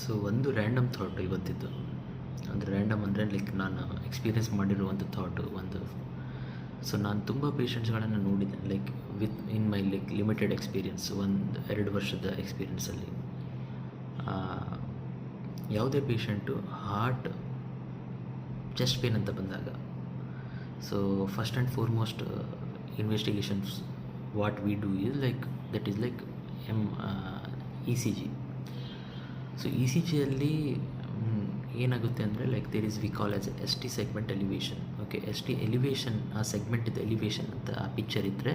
So ಒಂದು random thought ಇವತ್ತಿದ್ದು, ಅಂದರೆ random ಅಂದರೆ ಲೈಕ್ ನಾನು ಎಕ್ಸ್ಪೀರಿಯೆನ್ಸ್ ಮಾಡಿರುವಂಥ ಥಾಟು ಒಂದು. ಸೊ ನಾನು ತುಂಬ ಪೇಷಂಟ್ಸ್ಗಳನ್ನು ನೋಡಿದ್ದೆ, like in my like limited experience, 1-2 ವರ್ಷದ ಎಕ್ಸ್ಪೀರಿಯೆನ್ಸಲ್ಲಿ. ಯಾವುದೇ ಪೇಷಂಟು ಹಾರ್ಟ್ ಚೆಸ್ಟ್ ಪೇನ್ ಅಂತ ಬಂದಾಗ, so first and foremost investigations what we do is like that is like E C G. So E C ಜಿಯಲ್ಲಿ ಏನಾಗುತ್ತೆ ಅಂದರೆ like there is we call as S T segment elevation. Okay, S T elevation, ಆ ಸೆಗ್ಮೆಂಟಿದ್ದು elevation ಅಂತ ಆ picture ಇದ್ದರೆ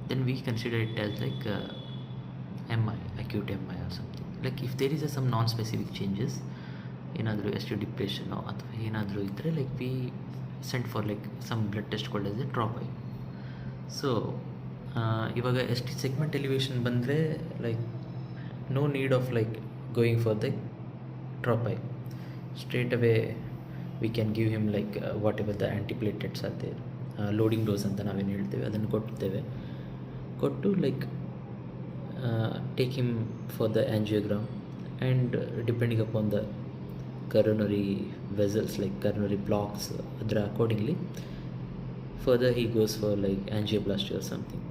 then we consider it as like M I, acute M I or something. Like if there is some non specific changes, ಏನಾದರೂ S T ಡಿಪ್ರೆಷನೋ ಅಥವಾ ಏನಾದರೂ ಇದ್ದರೆ like we sent for like some blood test called as a trop I. So ಇವಾಗ S T segment elevation ಬಂದರೆ like no need of like going for the trop I. Straight away we can give him like whatever the antiplatelets are there, loading dose ಅಂತ ನಾವೇನು ಹೇಳ್ತೇವೆ ಅದನ್ನು ಕೊಟ್ಟು like take him for the angiogram and depending upon the coronary vessels like coronary blocks, ಅದರ accordingly further he goes for like angioplasty or something.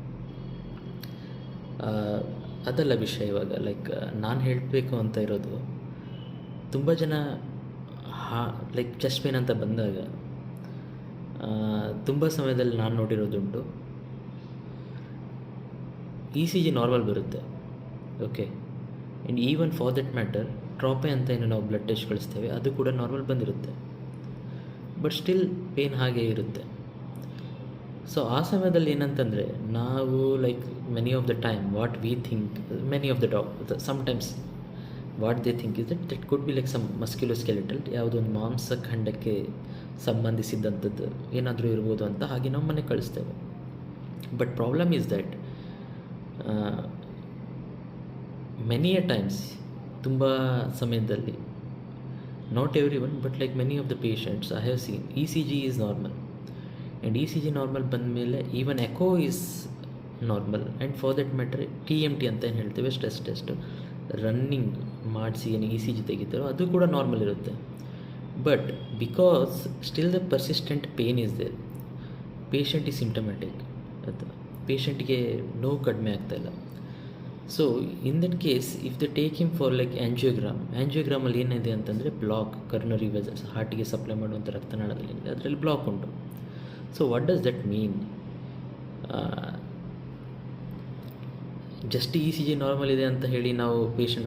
ಅದಲ್ಲ ವಿಷಯ. ಇವಾಗ like ನಾನು ಹೇಳಬೇಕು ಅಂತ ಇರೋದು, ತುಂಬ ಜನ ಲೈಕ್ ಚೆಸ್ಟ್ ಪೇನ್ ಅಂತ ಬಂದಾಗ ತುಂಬ ಸಮಯದಲ್ಲಿ ನಾನು ನೋಡಿರೋದುಂಟು, ಇ ಸಿ ಜಿ ನಾರ್ಮಲ್ ಬರುತ್ತೆ. Okay, and even for that matter ಡ್ರಾಪೆ ಅಂತ ಏನು ನಾವು ಬ್ಲಡ್ ಟೆಸ್ಟ್ ಕಳಿಸ್ತೇವೆ ಅದು ಕೂಡ ನಾರ್ಮಲ್ ಬಂದಿರುತ್ತೆ, ಬಟ್ ಸ್ಟಿಲ್ ಪೇನ್ ಹಾಗೇ ಇರುತ್ತೆ. ಸೊ ಆ ಸಮಯದಲ್ಲಿ ಏನಂತಂದರೆ ನಾವು like many of the time what we think, many of the doctor sometimes what they think is that could be like some musculoskeletal, ಯಾವುದೋ ಒಂದು ಮಾಂಸಖಂಡಕ್ಕೆ ಸಂಬಂಧಿಸಿದಂಥದ್ದು ಏನಾದರೂ ಇರ್ಬೋದು ಅಂತ ಹಾಗೆ ನಾವು ಮನೆಗೆ ಕಳಿಸ್ತೇವೆ. But problem is that many a times, ತುಂಬ ಸಮಯದಲ್ಲಿ, not every one but like many of the patients I have seen E C G is normal, and E C G normal ಬಂದ ಮೇಲೆ even echo is normal, and for that matter T M T ಅಂತ ಏನು ಹೇಳ್ತೇವೆ stress test, running ಮಾಡಿಸಿ ಏನು E C G ತೆಗಿತಾರೋ ಅದು ಕೂಡ normal ಇರುತ್ತೆ. But because still the persistent pain is there, patient is symptomatic, ಅಥವಾ ಪೇಷಂಟ್ಗೆ ನೋವು ಕಡಿಮೆ ಆಗ್ತಾಯಿಲ್ಲ. So in that case if the take him for like ಆ್ಯಂಜಿಯೋಗ್ರಾಮಲ್ಲಿ ಏನಿದೆ ಅಂತಂದರೆ ಬ್ಲಾಕ್, ಕರ್ನರಿ ವೆಸಲ್ಸ್, ಹಾರ್ಟಿಗೆ ಸಪ್ಲೈ ಮಾಡುವಂಥ ರಕ್ತನಾಳದಲ್ಲಿ ಏನಿದೆ ಅದರಲ್ಲಿ ಬ್ಲಾಕ್ ಉಂಟು. So what does that mean? Just E C G normal ಇದೆ ಅಂತ ಹೇಳಿ ನಾವು ಪೇಷಂಟ್